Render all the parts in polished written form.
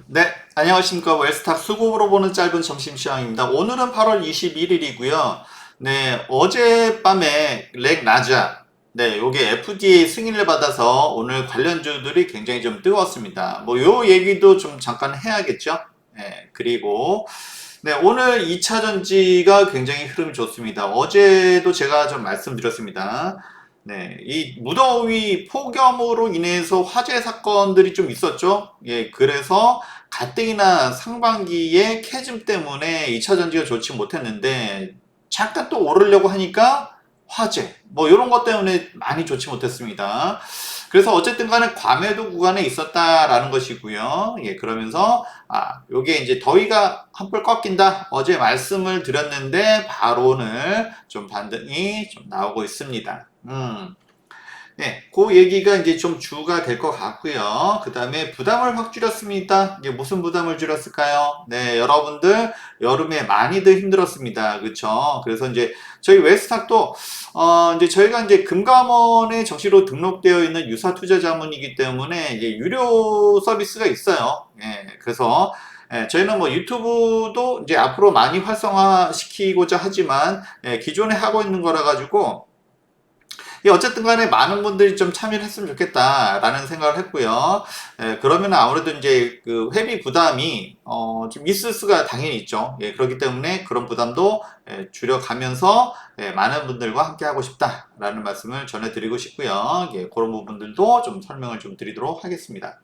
네, 안녕하십니까. 웰스탁 수급으로 보는 짧은 점심시황입니다. 오늘은 8월 21일이고요. 네, 어젯밤에 렉 나자. 네, 요게 FDA 승인을 받아서 오늘 관련주들이 굉장히 좀 뜨거웠습니다. 뭐, 요 얘기도 좀 잠깐 해야겠죠. 네, 그리고, 네, 오늘 2차 전지가 굉장히 흐름이 좋습니다. 어제도 제가 좀 말씀드렸습니다. 네, 이 무더위 폭염으로 인해서 화재 사건들이 좀 있었죠. 예, 그래서 가뜩이나 상반기에 캐즘 때문에 2차 전지가 좋지 못했는데 잠깐 또 오르려고 하니까 화재 뭐 이런 것 때문에 많이 좋지 못했습니다. 그래서 어쨌든 간에 과매도 구간에 있었다라는 것이고요. 예, 그러면서 요게 이제 더위가 한풀 꺾인다. 어제 말씀을 드렸는데 바로 오늘 좀 반등이 좀 나오고 있습니다. 네, 그 얘기가 이제 좀 주가 될 것 같고요. 그 다음에 부담을 확 줄였습니다. 이게 무슨 부담을 줄였을까요? 네, 여러분들 여름에 많이들 힘들었습니다. 그렇죠? 그래서 이제 저희 웨스탁도 이제 저희가 이제 금감원에 정시로 등록되어 있는 유사 투자 자문이기 때문에 이제 유료 서비스가 있어요. 예, 그래서 예, 저희는 뭐 유튜브도 이제 앞으로 많이 활성화시키고자 하지만 예, 기존에 하고 있는 거라 가지고 어쨌든 간에 많은 분들이 좀 참여를 했으면 좋겠다라는 생각을 했고요. 예, 그러면 아무래도 이제 그 회비 부담이 좀 있을 수가 당연히 있죠. 예, 그렇기 때문에 그런 부담도 줄여가면서 많은 분들과 함께 하고 싶다라는 말씀을 전해드리고 싶고요. 예, 그런 부분들도 좀 설명을 좀 드리도록 하겠습니다.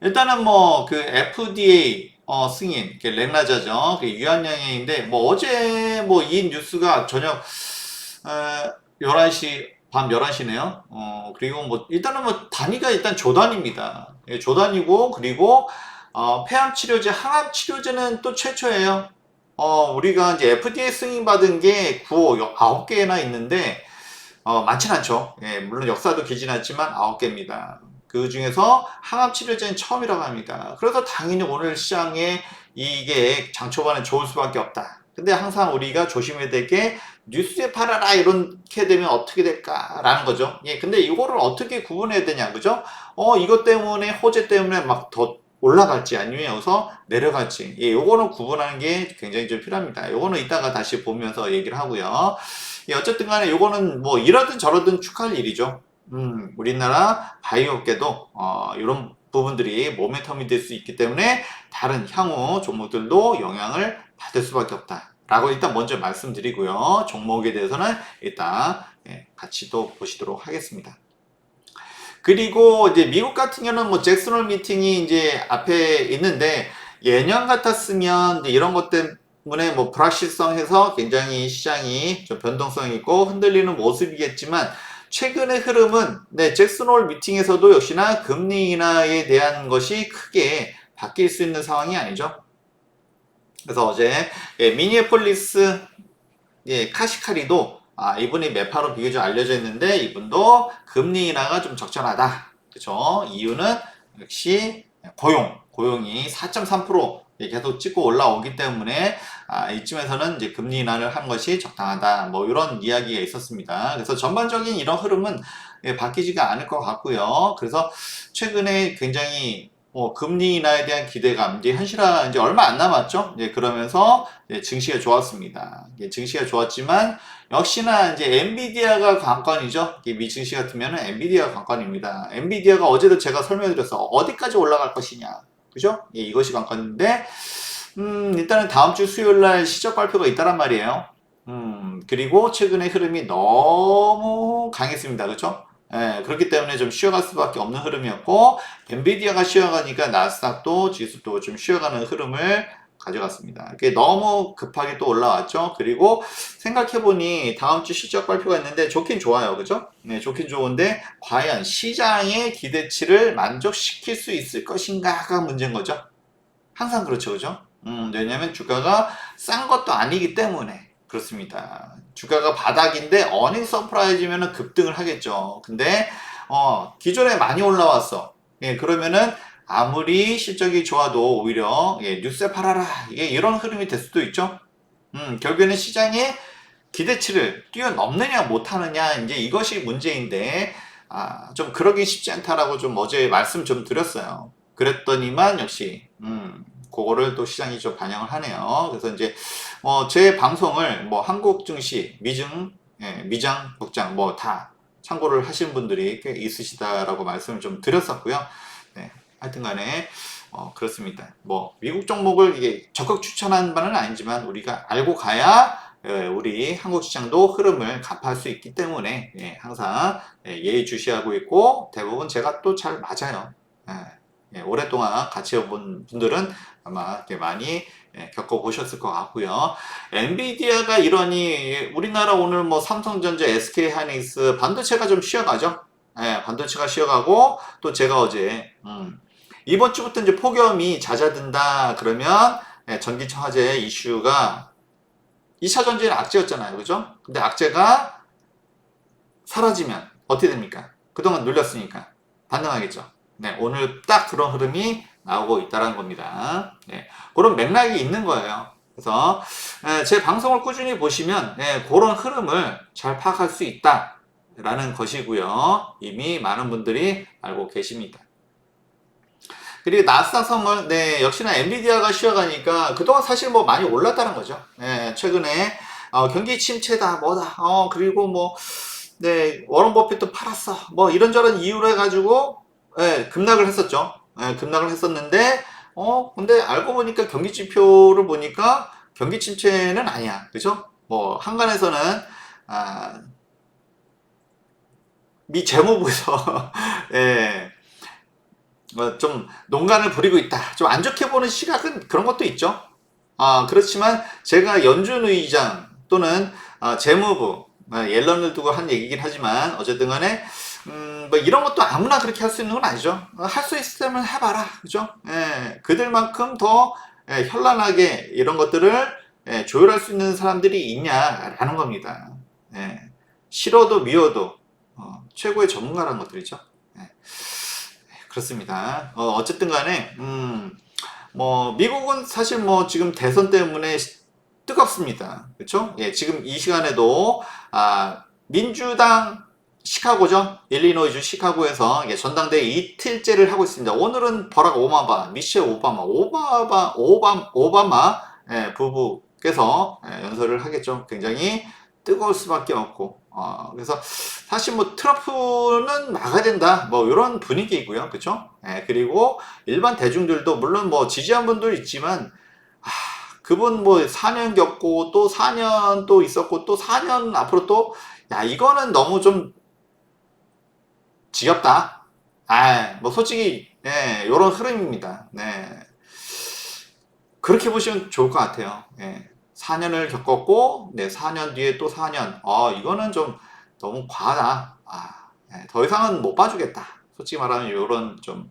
일단은 뭐 그 FDA 승인, 렉나자죠. 그 유한양행인데 뭐 어제 뭐 이 뉴스가 저녁 11시, 밤 11시네요. 그리고 뭐, 일단은 뭐, 단위가 일단 조단입니다. 예, 조단이고, 그리고, 폐암 치료제, 항암 치료제는 또 최초예요. 우리가 이제 FDA 승인 받은 게 9, 9개나 있는데, 많진 않죠. 예, 물론 역사도 길진 않지만 9개입니다. 그 중에서 항암 치료제는 처음이라고 합니다. 그래서 당연히 오늘 시장에 이게 장 초반에 좋을 수밖에 없다. 근데 항상 우리가 조심해야 될 게 뉴스에 팔아라 이렇게 되면 어떻게 될까라는 거죠. 예, 근데 이거를 어떻게 구분해야 되냐, 그죠? 이것 때문에 호재 때문에 막 더 올라갈지 아니면 여기서 내려갈지, 예, 요거는 구분하는 게 굉장히 좀 필요합니다. 요거는 이따가 다시 보면서 얘기를 하고요. 예, 어쨌든 간에 요거는 뭐 이러든 저러든 축하할 일이죠. 우리나라 바이오 업계도 이런 부분들이 모멘텀이 될 수 있기 때문에 다른 향후 종목들도 영향을 받을 수밖에 없다. 라고 일단 먼저 말씀드리고요. 종목에 대해서는 일단 같이 또 보시도록 하겠습니다. 그리고 이제 미국 같은 경우는 뭐 잭슨홀 미팅이 이제 앞에 있는데 예년 같았으면 이제 이런 것 때문에 뭐 불확실성해서 굉장히 시장이 좀 변동성 있고 흔들리는 모습이겠지만 최근의 흐름은 네, 잭슨홀 미팅에서도 역시나 금리 인하에 대한 것이 크게 바뀔 수 있는 상황이 아니죠. 그래서 어제 미니애폴리스 카시카리도 이분이 매파로 비교적 알려져 있는데 이분도 금리 인하가 좀 적절하다. 그렇죠? 이유는 역시 고용이 4.3% 계속 찍고 올라오기 때문에 이쯤에서는 이제 금리 인하를 한 것이 적당하다. 뭐 이런 이야기가 있었습니다. 그래서 전반적인 이런 흐름은 바뀌지가 않을 것 같고요. 그래서 최근에 굉장히 금리 인하에 대한 기대감, 이제 현실화 이제 얼마 안 남았죠. 이제 그러면서 증시가 좋았습니다. 증시가 좋았지만 역시나 이제 엔비디아가 관건이죠. 미 증시 같으면 엔비디아가 관건입니다. 엔비디아가 어제도 제가 설명드렸어. 어디까지 올라갈 것이냐. 그죠? 이것이 관건인데, 일단은 다음 주 수요일 날 시적 발표가 있다란 말이에요. 그리고 최근의 흐름이 너무 강했습니다. 그죠? 예, 그렇기 때문에 좀 쉬어갈 수밖에 없는 흐름이었고, 엔비디아가 쉬어가니까 나스닥도 지수도 좀 쉬어가는 흐름을 가져갔습니다. 이게 너무 급하게 또 올라왔죠. 그리고 생각해보니 다음 주 실적 발표가 있는데 좋긴 좋아요. 그죠? 네, 좋긴 좋은데 과연 시장의 기대치를 만족시킬 수 있을 것인가가 문제인 거죠. 항상 그렇죠. 그죠? 왜냐면 주가가 싼 것도 아니기 때문에 그렇습니다. 주가가 바닥인데 어닝 서프라이즈면 급등을 하겠죠. 근데 기존에 많이 올라왔어. 예, 그러면은 아무리 실적이 좋아도 오히려 뉴스에 팔아라. 이게 이런 흐름이 될 수도 있죠. 결국에는 시장의 기대치를 뛰어넘느냐 못하느냐 이제 이것이 문제인데 좀 그러기 쉽지 않다라고 좀 어제 말씀 좀 드렸어요. 그랬더니만 역시 그거를 또 시장이 좀 반영을 하네요. 그래서 이제 제 방송을 뭐 한국 증시, 미증, 미장, 국장 뭐 다 참고를 하시는 분들이 꽤 있으시다라고 말씀을 좀 드렸었고요. 네, 하여튼간에 그렇습니다. 뭐 미국 종목을 이게 적극 추천하는 바는 아니지만 우리가 알고 가야 우리 한국 시장도 흐름을 갚을 수 있기 때문에 항상 예의주시하고 있고 대부분 제가 또 잘 맞아요. 오랫동안 같이 해본 분들은 아마 이렇게 많이 겪어보셨을 것 같고요. 엔비디아가 이러니 우리나라 오늘 뭐 삼성전자, SK하이닉스 반도체가 좀 쉬어가죠. 반도체가 쉬어가고 또 제가 어제 이번 주부터 이제 폭염이 잦아든다 그러면 전기차 화재 이슈가 2차 전지는 악재였잖아요. 그죠? 근데 악재가 사라지면 어떻게 됩니까? 그동안 눌렸으니까 반등하겠죠. 네, 오늘 딱 그런 흐름이 나오고 있다는 겁니다. 네, 그런 맥락이 있는 거예요. 그래서 제 방송을 꾸준히 보시면 그런 흐름을 잘 파악할 수 있다라는 것이고요. 이미 많은 분들이 알고 계십니다. 그리고 나스닥 선물, 역시나 엔비디아가 쉬어가니까 그동안 사실 뭐 많이 올랐다는 거죠. 최근에 경기 침체다, 뭐다, 그리고 뭐, 워런 버핏도 팔았어, 뭐 이런저런 이유로 해가지고 급락을 했었죠. 급락을 했었는데, 근데 알고 보니까 경기 지표를 보니까 경기 침체는 아니야, 그죠? 뭐 한간에서는 미 재무부에서 좀 농간을 부리고 있다. 좀 안 좋게 보는 시각은 그런 것도 있죠. 그렇지만 제가 연준 의장 또는 재무부 옐런을 두고 한 얘기긴 하지만 어쨌든 간에 뭐 이런 것도 아무나 그렇게 할 수 있는 건 아니죠. 할 수 있으면 해봐라. 그죠? 그들만큼 더 현란하게 이런 것들을 조율할 수 있는 사람들이 있냐라는 겁니다. 싫어도 미워도 최고의 전문가라는 것들이죠. 그렇습니다. 어쨌든 간에, 뭐, 미국은 사실 뭐 지금 대선 때문에 뜨겁습니다. 그렇죠? 지금 이 시간에도, 민주당 시카고죠? 일리노이주 시카고에서 전당대회 이틀째를 하고 있습니다. 오늘은 버락 오바마, 미셸 오바마 부부께서 연설을 하겠죠. 굉장히 뜨거울 수밖에 없고, 그래서 사실 뭐 트럼프는 막아야 된다, 뭐 이런 분위기이고요, 그렇죠? 그리고 일반 대중들도 물론 뭐 지지한 분들 있지만, 그분 뭐 4년 겪고 또 4년 또 있었고 또 4년 앞으로 또, 야, 이거는 너무 좀 지겹다. 뭐 솔직히 이런 흐름입니다. 그렇게 보시면 좋을 것 같아요. 4년을 겪었고, 4년 뒤에 또 4년. 이거는 좀 너무 과하다. 더 이상은 못 봐주겠다. 솔직히 말하면 이런 좀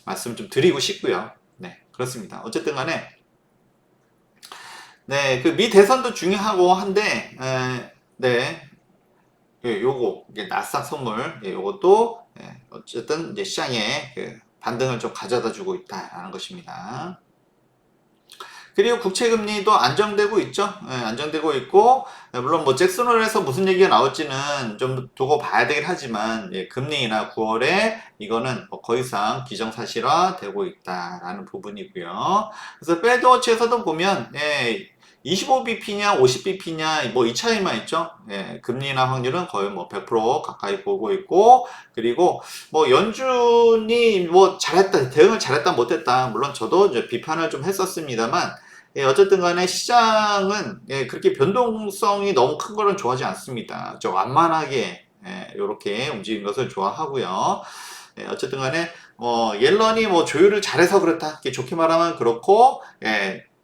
말씀 좀 드리고 싶고요. 그렇습니다. 어쨌든 간에, 그 미 대선도 중요하고 한데, 요거, 이게 나스닥 선물, 요것도, 어쨌든 이제 시장에 그 반등을 좀 가져다 주고 있다라는 것입니다. 그리고 국채금리도 안정되고 있죠. 안정되고 있고, 물론 뭐 잭슨홀에서 무슨 얘기가 나올지는 좀 두고 봐야 되긴 하지만, 금리나 9월에 이거는 뭐 더 이상 기정사실화 되고 있다라는 부분이고요. 그래서 페드워치에서도 보면 25bp냐 50bp냐 뭐 이 차이만 있죠. 금리나 확률은 거의 뭐 100% 가까이 보고 있고, 그리고 뭐 연준이 뭐 잘했다, 대응을 잘했다 못했다, 물론 저도 이제 비판을 좀 했었습니다만, 어쨌든 간에 시장은 그렇게 변동성이 너무 큰 거는 좋아하지 않습니다. 좀 완만하게 이렇게 움직인 것을 좋아하고요. 어쨌든 간에 옐런이 뭐 조율을 잘해서 그렇다, 이렇게 좋게 말하면 그렇고,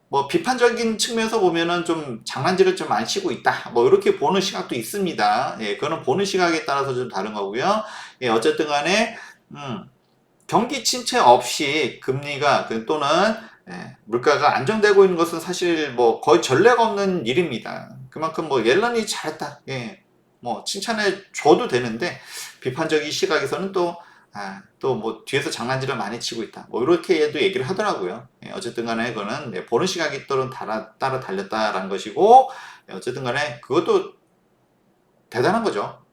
뭐 비판적인 측면에서 보면은 좀 장난질을 좀 많이 치고 있다, 뭐 이렇게 보는 시각도 있습니다. 그거는 보는 시각에 따라서 좀 다른 거고요. 어쨌든 간에 경기 침체 없이 금리가 또는 물가가 안정되고 있는 것은 사실 뭐 거의 전례가 없는 일입니다. 그만큼 뭐 옐런이 잘했다, 뭐 칭찬해 줘도 되는데, 비판적인 시각에서는 또 뭐 뒤에서 장난질을 많이 치고 있다, 뭐 이렇게도 얘기를 하더라고요. 어쨌든 간에 그거는 보는 시각이 따라 달렸다라는 것이고, 어쨌든 간에 그것도 대단한 거죠.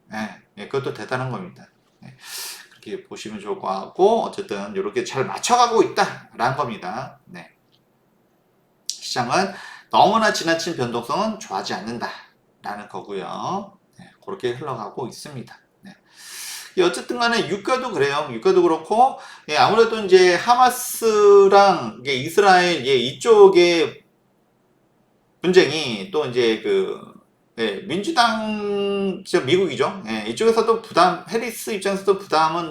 그것도 대단한 겁니다. 그렇게 보시면 좋을 것 같고, 어쨌든 이렇게 잘 맞춰가고 있다라는 겁니다. 네. 시장은 너무나 지나친 변동성은 좋아하지 않는다라는 거고요. 네, 그렇게 흘러가고 있습니다. 네. 어쨌든 간에 유가도 그래요. 유가도 그렇고, 예, 아무래도 이제 하마스랑 이스라엘 이쪽의 분쟁이 또 이제 예, 민주당, 미국이죠. 예, 이쪽에서도 해리스 입장에서도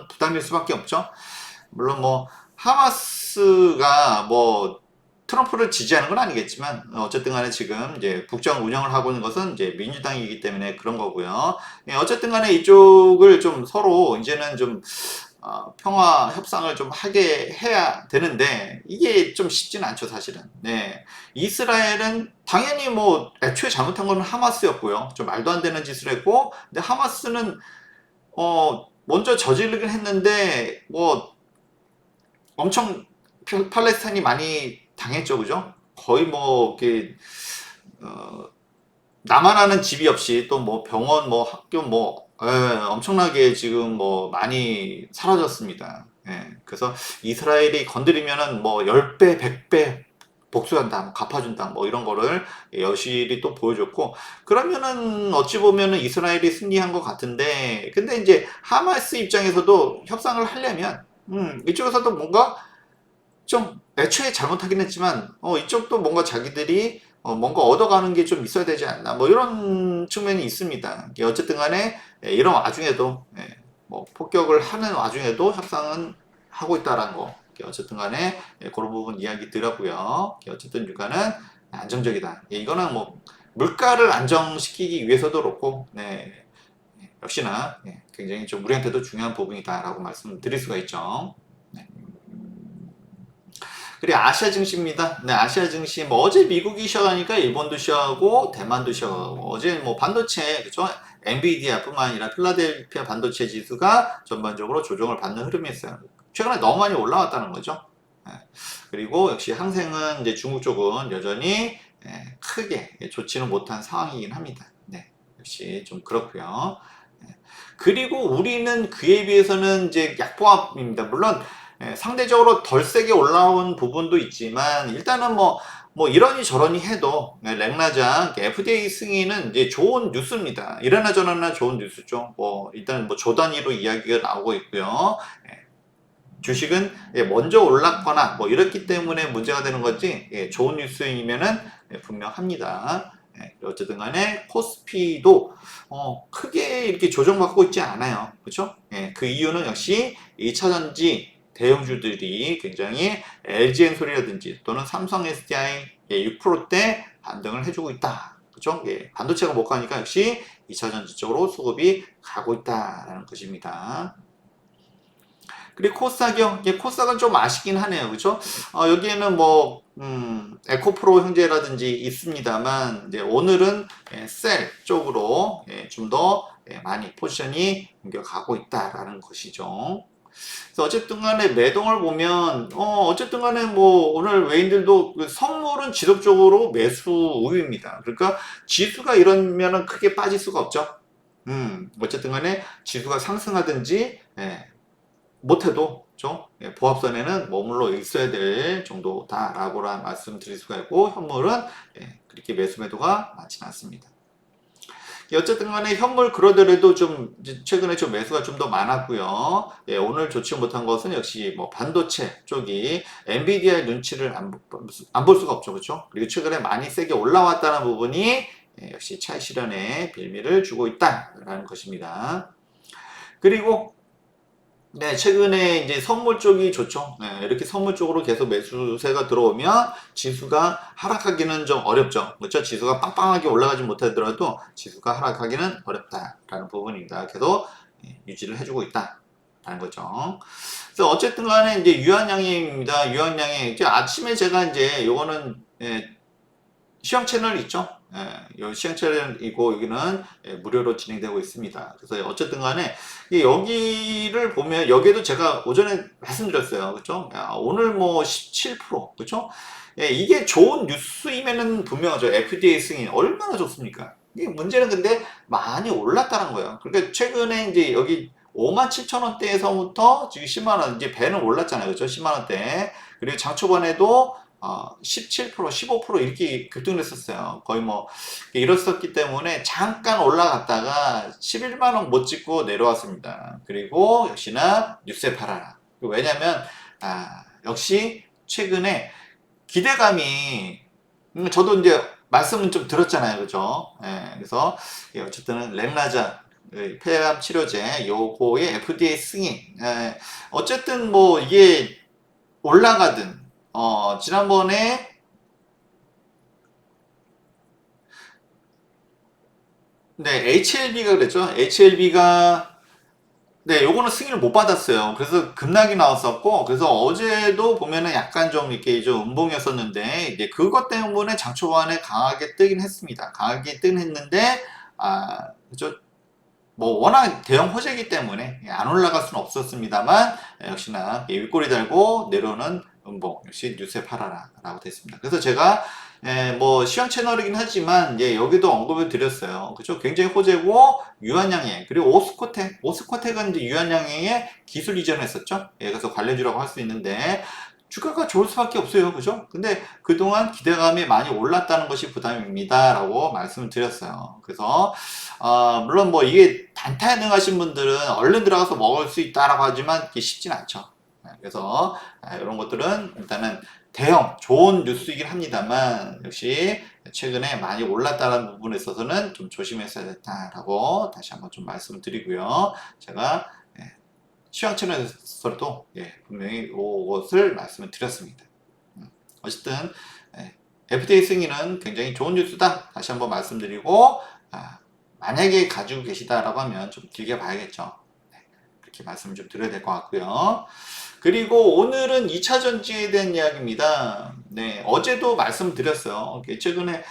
부담일 수밖에 없죠. 물론 뭐, 하마스가 뭐, 트럼프를 지지하는 건 아니겠지만, 어쨌든 간에 지금 이제 국정 운영을 하고 있는 것은 이제 민주당이기 때문에 그런 거고요. 예, 어쨌든 간에 이쪽을 좀 서로 이제는 좀, 평화 협상을 좀 하게 해야 되는데 이게 좀 쉽지는 않죠 사실은. 네, 이스라엘은 당연히 뭐 애초에 잘못한 건 하마스였고요. 좀 말도 안 되는 짓을 했고, 근데 하마스는 먼저 저지르긴 했는데 뭐 엄청 팔레스타인이 많이 당했죠, 그죠? 거의 뭐 이렇게 나만 아는 집이 없이 또 뭐 병원, 뭐 학교, 뭐 엄청나게 지금 뭐 많이 사라졌습니다. 예, 그래서 이스라엘이 건드리면은 뭐 10배, 100배 복수한다, 뭐 갚아준다, 뭐 이런 거를 여실히 또 보여줬고, 그러면은 어찌 보면은 이스라엘이 승리한 것 같은데, 근데 이제 하마스 입장에서도 협상을 하려면, 이쪽에서도 뭔가 좀 애초에 잘못하긴 했지만 이쪽도 뭔가 자기들이 뭔가 얻어가는 게 좀 있어야 되지 않나 뭐 이런 측면이 있습니다. 어쨌든 간에 이런 와중에도 뭐 폭격을 하는 와중에도 협상은 하고 있다라는 거 어쨌든 간에 그런 부분 이야기 드렸고요. 어쨌든 유가는 안정적이다. 이거는 뭐 물가를 안정시키기 위해서도 그렇고 네, 역시나 굉장히 좀 우리한테도 중요한 부분이다라고 말씀드릴 수가 있죠. 네. 그리고 아시아 증시입니다. 네, 아시아 증시 뭐 어제 미국이 쉬어가니까 일본도 쉬어가고 대만도 쉬어가고 어제 뭐 반도체 그죠? 엔비디아뿐만 아니라 필라델피아 반도체 지수가 전반적으로 조정을 받는 흐름이었어요. 최근에 너무 많이 올라왔다는 거죠. 네. 그리고 역시 항생은 이제 중국 쪽은 여전히 크게 좋지는 못한 상황이긴 합니다. 네, 역시 좀 그렇고요. 네. 그리고 우리는 그에 비해서는 이제 약보합입니다. 물론 상대적으로 덜 세게 올라온 부분도 있지만 일단은 뭐 이러니 저러니 해도 렉나장 FDA 승인은 이제 좋은 뉴스입니다. 이러나 저러나 좋은 뉴스죠. 뭐 일단 뭐 조 단위로 이야기가 나오고 있고요. 주식은 먼저 올랐거나 뭐 이렇기 때문에 문제가 되는 거지 좋은 뉴스이면은 분명합니다. 어쨌든 간에 코스피도 크게 이렇게 조정받고 있지 않아요. 그렇죠? 그 이유는 역시 2차전지 대형주들이 굉장히 LG엔솔이라든지 또는 삼성 SDI 6%대 반등을 해주고 있다. 그렇죠? 반도체가 못 가니까 역시 2차전지 쪽으로 수급이 가고 있다라는 것입니다. 그리고 코스닥이요. 코스닥은 좀 아쉽긴 하네요. 그죠? 여기에는 뭐, 에코프로 형제라든지 있습니다만, 이제 오늘은 셀 쪽으로 좀 더 많이 포지션이 옮겨가고 있다라는 것이죠. 그래서 어쨌든 간에 매동을 보면, 어쨌든 간에 뭐, 오늘 외인들도 선물은 지속적으로 매수 우위입니다. 그러니까 지수가 이러면은 크게 빠질 수가 없죠. 어쨌든 간에 지수가 상승하든지, 못해도 보합선에는 머물러 있어야 될 정도다라고 말씀드릴 수가 있고 현물은 그렇게 매수 매도가 많지는 않습니다. 어쨌든 간에 현물 그러더라도 좀 최근에 좀 매수가 좀 더 많았고요. 오늘 좋지 못한 것은 역시 뭐 반도체 쪽이 엔비디아의 눈치를 안 볼 수가 없죠. 그렇죠? 그리고 최근에 많이 세게 올라왔다는 부분이 역시 차익 실현에 빌미를 주고 있다라는 것입니다. 그리고 네, 최근에 이제 선물 쪽이 좋죠. 네, 이렇게 선물 쪽으로 계속 매수세가 들어오면 지수가 하락하기는 좀 어렵죠. 그렇죠? 지수가 빵빵하게 올라가지 못하더라도 지수가 하락하기는 어렵다라는 부분입니다. 계속 유지를 해주고 있다라는 거죠. 그래서 어쨌든 간에 이제 유한양행입니다. 유한양행. 이제 아침에 제가 이제 요거는 시황 채널 있죠? 이 시황 채널이고 여기는 무료로 진행되고 있습니다. 그래서 어쨌든 간에 여기를 보면 여기에도 제가 오전에 말씀드렸어요. 그렇죠? 오늘 뭐 17% 그렇죠? 이게 좋은 뉴스이면은 분명하죠. FDA 승인 얼마나 좋습니까? 이게 문제는 근데 많이 올랐다는 거예요. 그러니까 최근에 이제 여기 57,000원대에서부터 지금 10만원, 이제 배는 올랐잖아요. 그죠? 10만원대. 그리고 장 초반에도 17%, 15% 이렇게 급등을 했었어요. 거의 뭐, 이랬었기 때문에 잠깐 올라갔다가 11만원 못 찍고 내려왔습니다. 그리고 역시나 뉴스에 팔아라. 왜냐면, 역시 최근에 기대감이, 저도 이제 말씀은 좀 들었잖아요. 그죠? 예, 그래서, 어쨌든, 램라자, 폐암 치료제, 요거의 FDA 승인. 예, 어쨌든 뭐, 이게 올라가든, 지난번에, 네, HLB가 그랬죠. HLB가 네, 요거는 승인을 못 받았어요. 그래서 급락이 나왔었고, 그래서 어제도 보면은 약간 좀 이렇게 좀 음봉이었었는데, 이제 그것 때문에 장 초반에 강하게 뜨긴 했습니다. 강하게 뜨긴 했는데, 그죠? 뭐 워낙 대형 호재이기 때문에 안 올라갈 수는 없었습니다만, 역시나 윗꼬리 달고 내려오는 음봉, 역시 뉴스에 팔아라 라고 됐습니다. 그래서 제가 뭐 시황 채널이긴 하지만 여기도 언급을 드렸어요. 그죠? 굉장히 호재고 유한양행, 그리고 오스코텍은 이제 유한양행의 기술 이전을 했었죠. 그래서 관련주라고 할 수 있는데 주가가 좋을 수밖에 없어요. 그죠? 근데 그동안 기대감이 많이 올랐다는 것이 부담입니다 라고 말씀을 드렸어요. 그래서 물론 뭐 이게 단타에 능하신 분들은 얼른 들어가서 먹을 수 있다라고 하지만 그게 쉽진 않죠. 그래서 이런 것들은 일단은 대형 좋은 뉴스이긴 합니다만 역시 최근에 많이 올랐다는 부분에 있어서는 좀 조심했어야 됐다라고 다시 한번 좀 말씀을 드리고요. 제가 시황 채널에서도 분명히 이것을 말씀을 드렸습니다. 어쨌든 FDA 승인은 굉장히 좋은 뉴스다 다시 한번 말씀드리고 만약에 가지고 계시다라고 하면 좀 길게 봐야겠죠. 그렇게 말씀을 좀 드려야 될 것 같고요. 그리고 오늘은 2차 전지에 대한 이야기입니다. 네, 어제도 말씀드렸어요. 최근에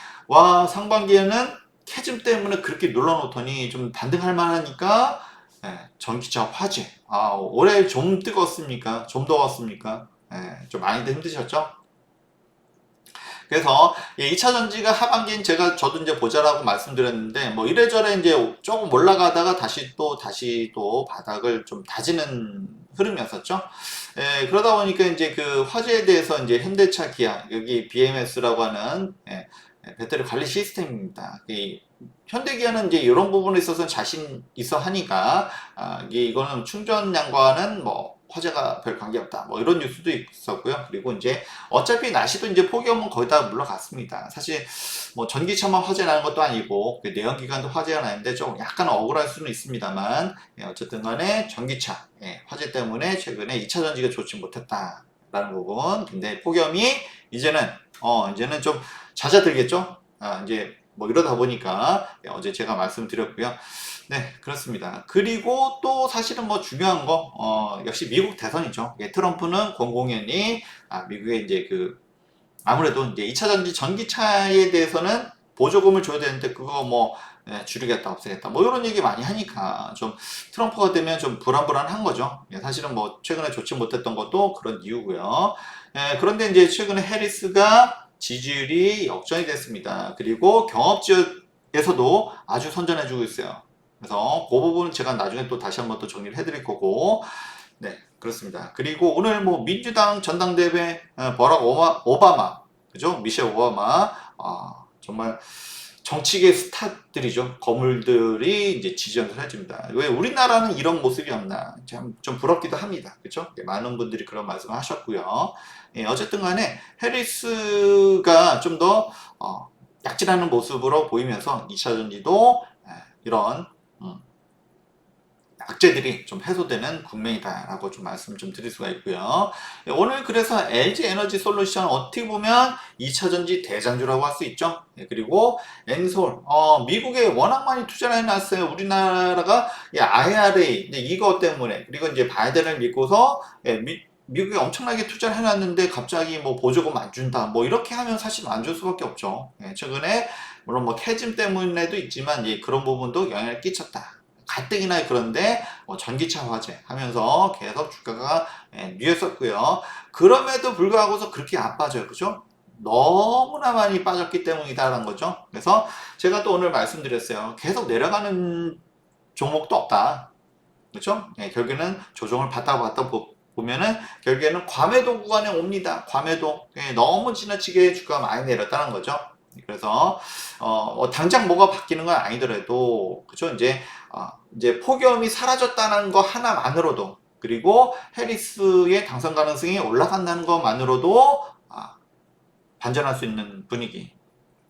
상반기에는 캐즘 때문에 그렇게 눌러놓더니 좀 반등할 만하니까 전기차 화재. 올해 좀 뜨겁습니까? 좀 더웠습니까? 좀 많이들 힘드셨죠? 그래서 2차 전지가 하반기엔 저도 이제 보자라고 말씀드렸는데 뭐 이래저래 이제 조금 올라가다가 다시 또 바닥을 좀 다지는 흐름이었었죠. 그러다 보니까 이제 그 화재에 대해서 이제 현대차, 기아, 여기 BMS라고 하는 배터리 관리 시스템입니다. 현대기아는 이제 이런 부분에 있어서 자신 있어 하니까 이거는 충전량과는 뭐 화재가 별 관계없다. 뭐 이런 뉴스도 있었고요. 그리고 이제 어차피 날씨도 이제 폭이 오면 거의 다 물러갔습니다. 사실 뭐 전기차만 화재 나는 것도 아니고 내연기관도 화재가 나는데 좀 약간 억울할 수는 있습니다만 어쨌든 간에 전기차 화재 때문에 최근에 2차 전지가 좋지 못했다라는 부분. 근데 폭염이 이제는 좀 잦아들겠죠. 이제 뭐 이러다 보니까 어제 제가 말씀드렸고요. 네, 그렇습니다. 그리고 또 사실은 뭐 중요한 거, 역시 미국 대선이죠. 트럼프는 공공연히, 미국의 이제 아무래도 이제 2차 전지 전기차에 대해서는 보조금을 줘야 되는데, 그거 뭐, 줄이겠다, 없애겠다, 뭐 이런 얘기 많이 하니까 좀 트럼프가 되면 좀 불안불안한 거죠. 사실은 뭐 최근에 좋지 못했던 것도 그런 이유고요. 그런데 이제 최근에 해리스가 지지율이 역전이 됐습니다. 그리고 경업 지역에서도 아주 선전해주고 있어요. 그래서 그 부분은 제가 나중에 또 다시 한번 또 정리를 해드릴 거고, 네, 그렇습니다. 그리고 오늘 뭐 민주당 전당대회 버락 오바마, 그죠? 미셸 오바마, 정말 정치계 스타들이죠. 거물들이 이제 지지연설 해줍니다. 왜 우리나라는 이런 모습이 없나 참 좀 부럽기도 합니다. 그렇죠? 많은 분들이 그런 말씀을 하셨고요. 어쨌든 간에 해리스가 좀 더 약진하는 모습으로 보이면서 2차 전지도 이런 악재들이 좀 해소되는 국면이다라고 좀 말씀 좀 드릴 수가 있고요. 오늘 그래서 LG 에너지 솔루션 어떻게 보면 2차 전지 대장주라고 할 수 있죠. 그리고 엔솔, 미국에 워낙 많이 투자를 해놨어요. 우리나라가 IRA 이거 때문에 그리고 이제 바이든을 믿고서 미국에 엄청나게 투자를 해놨는데 갑자기 뭐 보조금 안 준다 뭐 이렇게 하면 사실 안 줄 수밖에 없죠. 최근에 물론 뭐 캐즘 때문에도 있지만 그런 부분도 영향을 끼쳤다. 가뜩이나 그런데 전기차 화재 하면서 계속 주가가 뉴였었고요. 그럼에도 불구하고서 그렇게 안 빠져요. 그죠? 너무나 많이 빠졌기 때문이다라는 거죠. 그래서 제가 또 오늘 말씀드렸어요. 계속 내려가는 종목도 없다. 그렇죠? 예, 결국에는 조정을 받다 보면은 결국에는 과매도 구간에 옵니다. 과매도. 예, 너무 지나치게 주가가 많이 내렸다는 거죠. 그래서 당장 뭐가 바뀌는 건 아니더라도 그죠? 이제 폭염이 사라졌다는 거 하나만으로도, 그리고 해리스의 당선 가능성이 올라간다는 것만으로도 반전할 수 있는 분위기.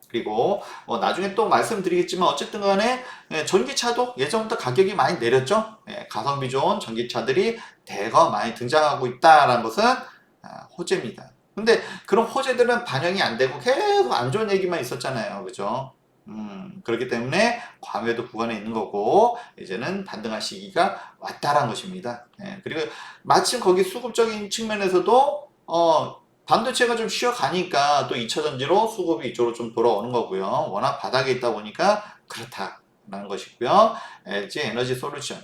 그리고 나중에 또 말씀드리겠지만 어쨌든 간에 전기차도 예전부터 가격이 많이 내렸죠. 가성비 좋은 전기차들이 대거 많이 등장하고 있다는 것은 호재입니다. 근데 그런 호재들은 반영이 안 되고 계속 안 좋은 얘기만 있었잖아요. 그죠? 그렇기 때문에 과매도 구간에 있는 거고, 이제는 반등할 시기가 왔다라는 것입니다. 그리고 마침 거기 수급적인 측면에서도 반도체가 좀 쉬어가니까 또 2차전지로 수급이 이쪽으로 좀 돌아오는 거고요. 워낙 바닥에 있다 보니까 그렇다라는 것이고요. LG 에너지 솔루션.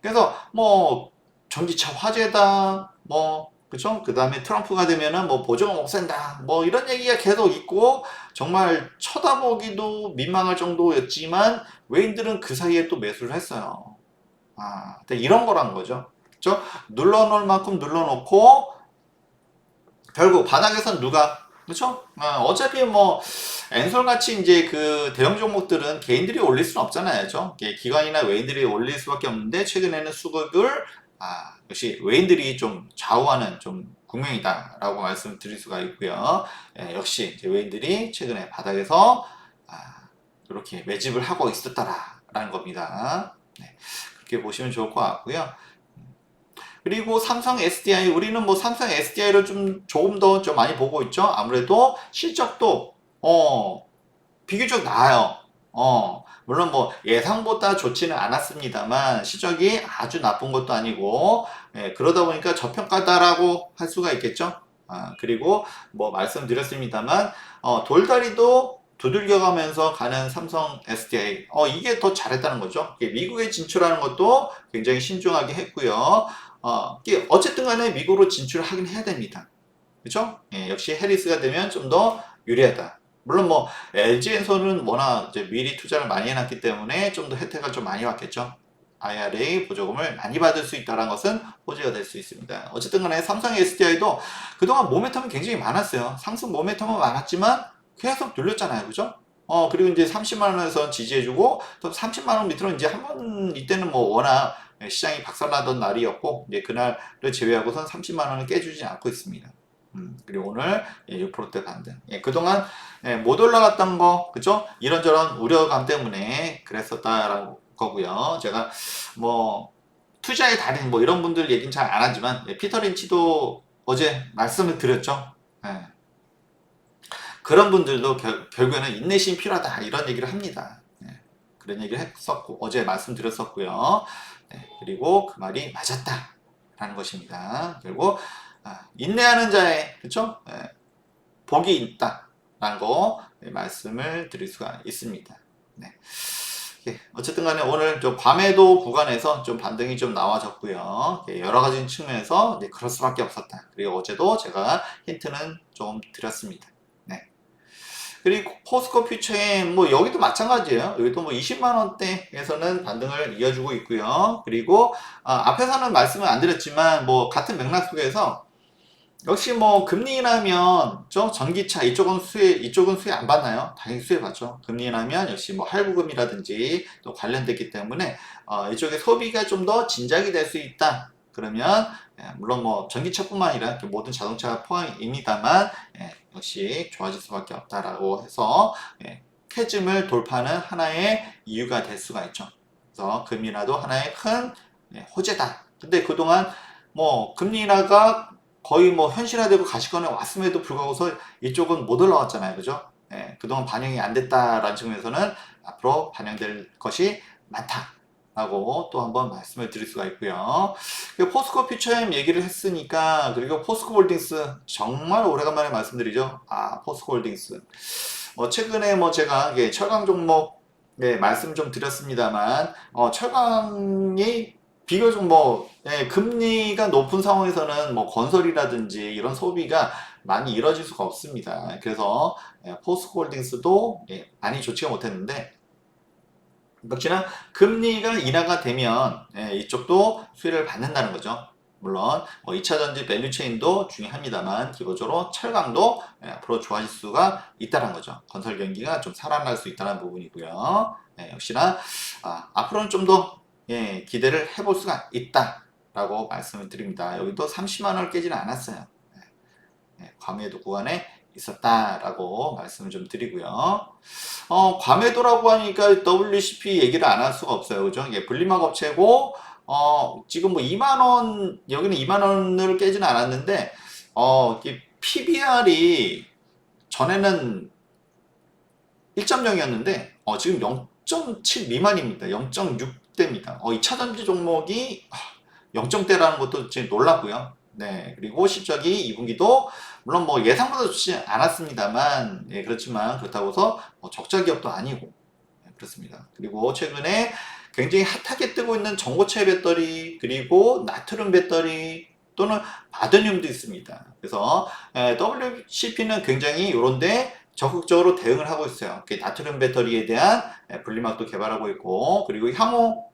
그래서 뭐 전기차 화재다, 뭐 그쵸? 그 다음에 트럼프가 되면은 뭐 보조금 없앤다, 뭐 이런 얘기가 계속 있고 정말 쳐다보기도 민망할 정도였지만 외인들은 그 사이에 또 매수를 했어요. 근데 이런 거란 거죠. 그쵸? 눌러놓을 만큼 눌러놓고 결국 바닥에선 누가, 그렇죠? 어차피 뭐 엔솔 같이 이제 그 대형 종목들은 개인들이 올릴 수는 없잖아요, 그죠? 기관이나 외인들이 올릴 수밖에 없는데 최근에는 수급을 역시 외인들이 좀 좌우하는 좀 국면이다라고 말씀드릴 수가 있고요. 역시 이제 외인들이 최근에 바닥에서 이렇게 매집을 하고 있었다라는 겁니다. 네, 그렇게 보시면 좋을 것 같고요. 그리고 삼성 SDI, 우리는 뭐 삼성 SDI를 조금 더 좀 많이 보고 있죠. 아무래도 실적도 비교적 나아요. 물론 뭐 예상보다 좋지는 않았습니다만 실적이 아주 나쁜 것도 아니고, 그러다 보니까 저평가다라고 할 수가 있겠죠. 그리고 뭐 말씀드렸습니다만 돌다리도 두들겨가면서 가는 삼성 SDI, 이게 더 잘했다는 거죠. 미국에 진출하는 것도 굉장히 신중하게 했고요. 어쨌든 간에 미국으로 진출하긴 해야 됩니다. 그렇죠? 역시 해리스가 되면 좀 더 유리하다. 물론 뭐 LG에서는 워낙 이제 미리 투자를 많이 해놨기 때문에 좀 더 혜택을 좀 많이 받겠죠. IRA 보조금을 많이 받을 수 있다는 것은 호재가 될 수 있습니다. 어쨌든 간에 삼성 SDI도 그동안 모멘텀이 굉장히 많았어요. 상승 모멘텀은 많았지만 계속 눌렸잖아요. 그죠? 그리고 이제 30만 원에서 지지해주고 또 30만 원 밑으로 이제 한번 이때는 뭐 워낙 시장이 박살나던 날이었고 이제 그날을 제외하고선 30만 원을 깨주지 않고 있습니다. 그리고 오늘 6%대 반등. 그동안 못 올라갔던 거, 그죠? 이런저런 우려감 때문에 그랬었다라는 거고요. 제가 뭐 투자의 달인 뭐 이런 분들 얘기는 잘 안 하지만 피터 린치도 어제 말씀을 드렸죠. 그런 분들도 결국에는 인내심이 필요하다 이런 얘기를 합니다. 그런 얘기를 했었고 어제 말씀드렸었고요. 그리고 그 말이 맞았다라는 것입니다. 결국 인내하는 자의, 그쵸? 복이 있다라는 거 말씀을 드릴 수가 있습니다. 네. 어쨌든 간에 오늘 좀 과매도 구간에서 좀 반등이 좀 나와졌고요. 여러 가지 측면에서 그럴 수밖에 없었다. 그리고 어제도 제가 힌트는 좀 드렸습니다. 네. 그리고 포스코 퓨처엠 뭐 여기도 마찬가지예요. 여기도 뭐 20만 원대에서는 반등을 이어주고 있고요. 그리고 앞에서는 말씀을 안 드렸지만 뭐 같은 맥락 속에서 역시 뭐 금리 인하면 전기차 이쪽은 수혜 안 받나요? 당연히 수혜 받죠. 금리 인하면 역시 뭐 할부금이라든지 또 관련됐기 때문에 이쪽에 소비가 좀 더 진작이 될 수 있다. 그러면 물론 뭐 전기차뿐만 아니라 모든 자동차가 포함입니다만 역시 좋아질 수밖에 없다라고 해서 캐즘을 돌파하는 하나의 이유가 될 수가 있죠. 그래서 금리 인하도 하나의 큰 호재다. 근데 그동안 뭐 금리 인하가 거의 뭐 현실화되고 가시권에 왔음에도 불구하고서 이쪽은 못 올라왔잖아요. 그죠? 그동안 반영이 안 됐다라는 측면에서는 앞으로 반영될 것이 많다라고 또 한번 말씀을 드릴 수가 있고요. 포스코 퓨처엠 얘기를 했으니까, 그리고 포스코 홀딩스 정말 오래간만에 말씀드리죠. 포스코 홀딩스. 최근에 뭐 제가 철강 종목 말씀 좀 드렸습니다만, 철강이 비교적 뭐 금리가 높은 상황에서는 뭐 건설이라든지 이런 소비가 많이 이뤄질 수가 없습니다. 그래서 포스코홀딩스도 많이 좋지가 못했는데 역시나 금리가 인하가 되면 이쪽도 수혜를 받는다는 거죠. 물론 2차전지 밸류체인도 중요합니다만 기본적으로 철강도 앞으로 좋아질 수가 있다는 거죠. 건설 경기가 좀 살아날 수 있다는 부분이고요. 역시나 앞으로는 좀 더 기대를 해볼 수가 있다라고 말씀을 드립니다. 여기도 30만 원을 깨지는 않았어요. 과매도 구간에 있었다라고 말씀을 좀 드리고요. 과매도라고 하니까 WCP 얘기를 안 할 수가 없어요. 그죠? 이게 분리막 업체고, 지금 뭐 2만원, 여기는 2만원을 깨지는 않았는데, PBR이 전에는 1.0이었는데, 지금 0.7 미만입니다. 0.6대입니다. 2차전지 종목이 0점대라는 것도 지금 놀랐고요. 네, 그리고 실적이 2분기도 물론 뭐 예상보다 좋지 않았습니다만, 그렇지만 그렇다고 해서 적자 기업도 아니고 그렇습니다. 그리고 최근에 굉장히 핫하게 뜨고 있는 전고체 배터리, 그리고 나트륨 배터리 또는 바드늄도 있습니다. 그래서 WCP는 굉장히 이런데 적극적으로 대응을 하고 있어요. 나트륨 배터리에 대한 분리막도 개발하고 있고, 그리고 향후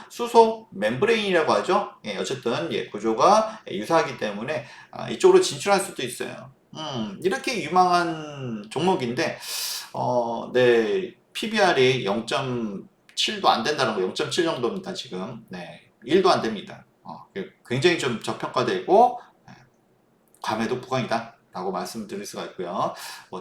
수소 멤브레인이라고 하죠. 어쨌든 구조가 유사하기 때문에 이쪽으로 진출할 수도 있어요. 이렇게 유망한 종목인데 네, PBR이 0.7도 안 된다는 거, 0.7 정도입니다 지금. 네, 1도 안 됩니다. 굉장히 좀 저평가되고 과매도 구간이다 라고 말씀드릴 수가 있고요.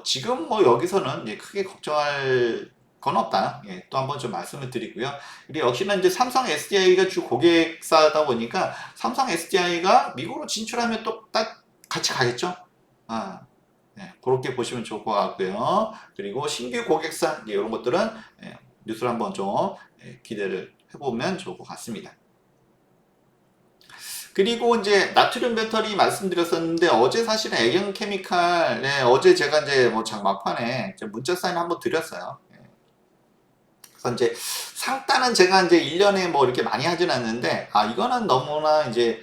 지금 뭐 여기서는 크게 걱정할 건 없다. 또 한번 좀 말씀을 드리고요. 그리고 역시나 이제 삼성 SDI가 주 고객사다 보니까 삼성 SDI가 미국으로 진출하면 또 딱 같이 가겠죠. 그렇게 보시면 좋을 것 같고요. 그리고 신규 고객사 이런 것들은 뉴스를 한번 좀 기대를 해보면 좋을 것 같습니다. 그리고 이제 나트륨 배터리 말씀드렸었는데 어제 사실은 애경케미칼 어제 제가 이제 뭐 장 막판에 문자 사인 한번 드렸어요. 그래서 이제 상단은 제가 이제 1년에 뭐 이렇게 많이 하진 않는데 이거는 너무나 이제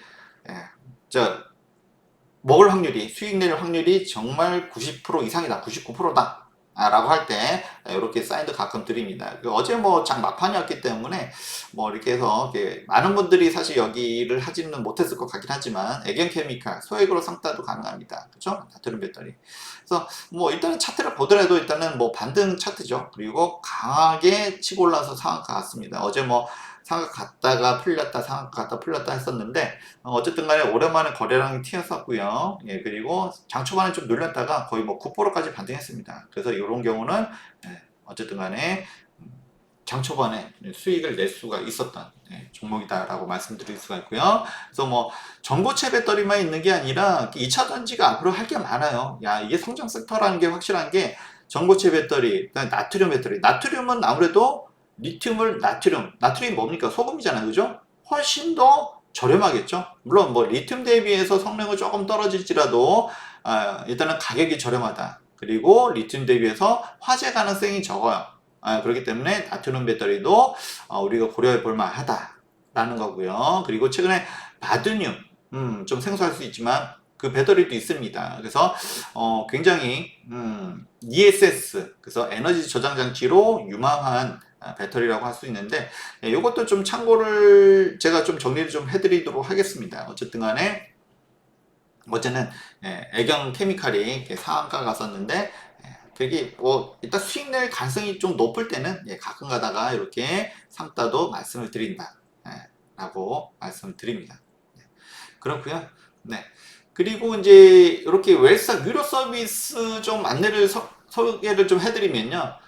먹을 확률이, 수익 낼 확률이 정말 90% 이상이다, 99%다 라고 할 때 이렇게 사인도 가끔 드립니다. 어제 뭐 장 막판이었기 때문에 뭐 이렇게 해서 많은 분들이 사실 여기를 하지는 못했을 것 같긴 하지만 애경케미칼 소액으로 상따도 가능합니다. 그렇죠? 나트륨 배터리. 그래서 뭐 일단은 차트를 보더라도 일단은 뭐 반등 차트죠. 그리고 강하게 치고 올라서 상한가 같습니다. 어제 뭐 상한가 갔다가 풀렸다, 상한가 갔다 풀렸다 했었는데 어쨌든 간에 오랜만에 거래량이 튀었었고요. 그리고 장 초반에 좀 눌렸다가 거의 뭐 9%까지 반등했습니다. 그래서 이런 경우는 어쨌든 간에 장 초반에 수익을 낼 수가 있었던 종목이다라고 말씀드릴 수가 있고요. 그래서 뭐 전고체 배터리만 있는 게 아니라 2차 전지가 앞으로 할 게 많아요. 이게 성장 섹터라는 게 확실한 게 전고체 배터리, 나트륨 배터리. 나트륨은 아무래도 나트륨이 뭡니까? 소금이잖아요. 그죠? 훨씬 더 저렴하겠죠. 물론 뭐 리튬 대비해서 성능은 조금 떨어질지라도 일단은 가격이 저렴하다. 그리고 리튬 대비해서 화재 가능성이 적어요. 그렇기 때문에 나트륨 배터리도 우리가 고려해 볼 만하다라는 거고요. 그리고 최근에 바드늄 좀 생소할 수 있지만 그 배터리도 있습니다. 그래서 굉장히 ESS, 그래서 에너지 저장 장치로 유망한 배터리라고 할 수 있는데 이것도 좀 참고를 제가 좀 정리를 좀 해드리도록 하겠습니다. 어쨌든 간에 어제는 애경 케미칼이 상한가 갔었는데 그게 뭐 일단 수익 낼 가능성이 좀 높을 때는 가끔 가다가 이렇게 상따도 말씀을 드린다 라고 말씀을 드립니다. 그렇고요. 네. 그리고 이제 이렇게 웰스탁 유료 서비스 좀 안내를 소개를 좀 해드리면요.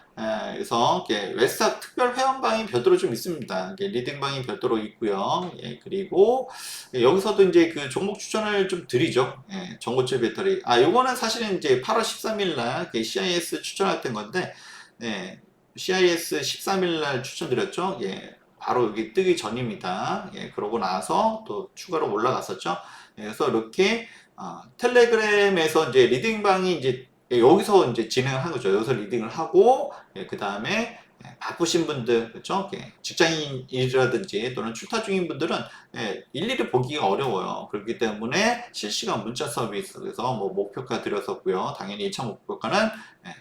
그래서 웰스탁 특별 회원방이 별도로 좀 있습니다. 리딩방이 별도로 있고요. 그리고 여기서도 이제 그 종목 추천을 좀 드리죠. 전고체 배터리. 요거는 사실은 이제 8월 13일 날 CIS 추천했던 건데, CIS 13일 날 추천드렸죠. 바로 여기 뜨기 전입니다. 그러고 나서 또 추가로 올라갔었죠. 그래서 이렇게 텔레그램에서 이제 리딩방이 이제 여기서 이제 진행을 한 거죠. 여기서 리딩을 하고 그 다음에 바쁘신 분들, 그렇죠? 직장인이라든지 또는 출타 중인 분들은 일일이 보기가 어려워요. 그렇기 때문에 실시간 문자 서비스, 그래서 뭐 목표가 드렸었고요. 당연히 1차 목표가는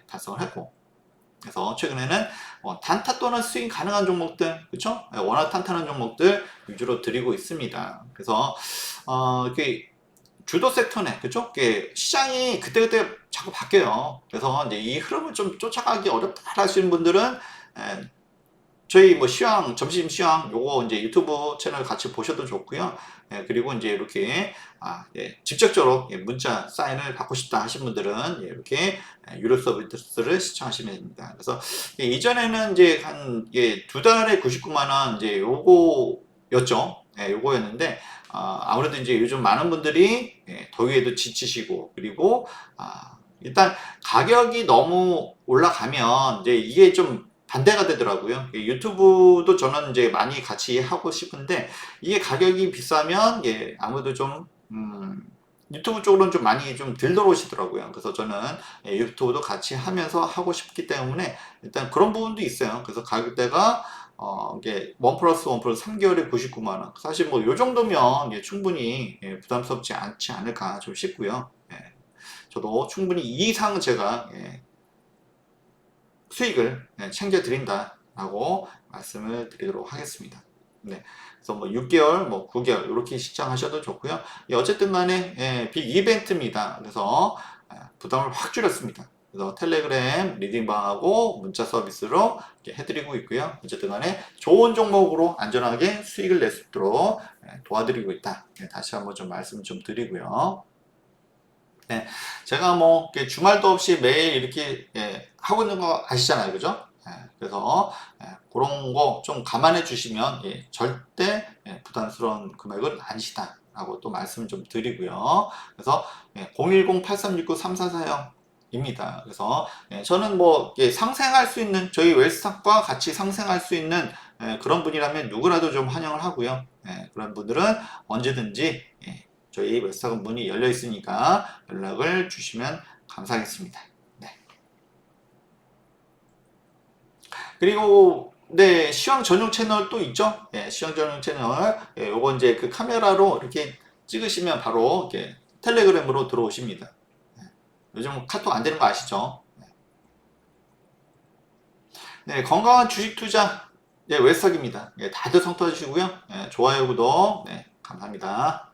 달성을 했고, 그래서 최근에는 단타 또는 스윙 가능한 종목들, 그쵸? 워낙 탄탄한 종목들 위주로 드리고 있습니다. 그래서 이렇게 주도 섹터네, 그쵸? 이게 시장이 그때그때 자꾸 바뀌어요. 그래서 이제 이 흐름을 좀 쫓아가기 어렵다 하시는 분들은 저희 뭐 시황, 점심 시황 요거 이제 유튜브 채널 같이 보셔도 좋고요. 그리고 이제 이렇게 직접적으로 문자 사인을 받고 싶다 하신 분들은 이렇게 유료 서비스를 시청하시면 됩니다. 그래서 이전에는 이제 한 두 달에 99만 원 이제 요거였죠. 요거였는데 아무래도 이제 요즘 많은 분들이 더위에도 지치시고 그리고 일단 가격이 너무 올라가면 이제 이게 좀 반대가 되더라고요. 유튜브도 저는 이제 많이 같이 하고 싶은데 이게 가격이 비싸면 아무래도 좀 유튜브 쪽으로는 좀 많이 좀 덜 들어오시더라고요. 그래서 저는 유튜브도 같이 하면서 하고 싶기 때문에 일단 그런 부분도 있어요. 그래서 가격대가 이게 1 플러스 1 플러스 3개월에 99만 원. 사실 뭐 요 정도면 충분히 부담스럽지 않지 않을까 좀 싶고요. 저도 충분히 이 이상은 제가 수익을 챙겨 드린다라고 말씀을 드리도록 하겠습니다. 네. 그래서 뭐 6개월, 뭐 9개월 이렇게 시청하셔도 좋고요. 어쨌든 간에 빅 이벤트입니다. 그래서 부담을 확 줄였습니다. 그래서 텔레그램 리딩방하고 문자 서비스로 이렇게 해드리고 있고요. 어쨌든 간에 좋은 종목으로 안전하게 수익을 낼 수 있도록 도와드리고 있다. 다시 한번 좀 말씀 좀 드리고요. 네, 제가 뭐 주말도 없이 매일 이렇게 하고 있는 거 아시잖아요, 그죠? 그래서 그런 거 좀 감안해 주시면 절대 부담스러운 금액은 아니시다라고 또 말씀 좀 드리고요. 그래서 010-8369-3440입니다. 그래서 저는 뭐 상생할 수 있는 저희 웰스탁과 같이 상생할 수 있는 그런 분이라면 누구라도 좀 환영을 하고요. 그런 분들은 언제든지 저희 웹사건 문이 열려 있으니까 연락을 주시면 감사하겠습니다. 네. 그리고 네, 시황 전용 채널 또 있죠? 시황 전용 채널. 요거 이제 그 카메라로 이렇게 찍으시면 바로 이렇게 텔레그램으로 들어오십니다. 요즘 카톡 안 되는 거 아시죠? 네, 건강한 주식 투자 웹사기입니다. 다들 성투하시고요. 좋아요, 구독, 감사합니다.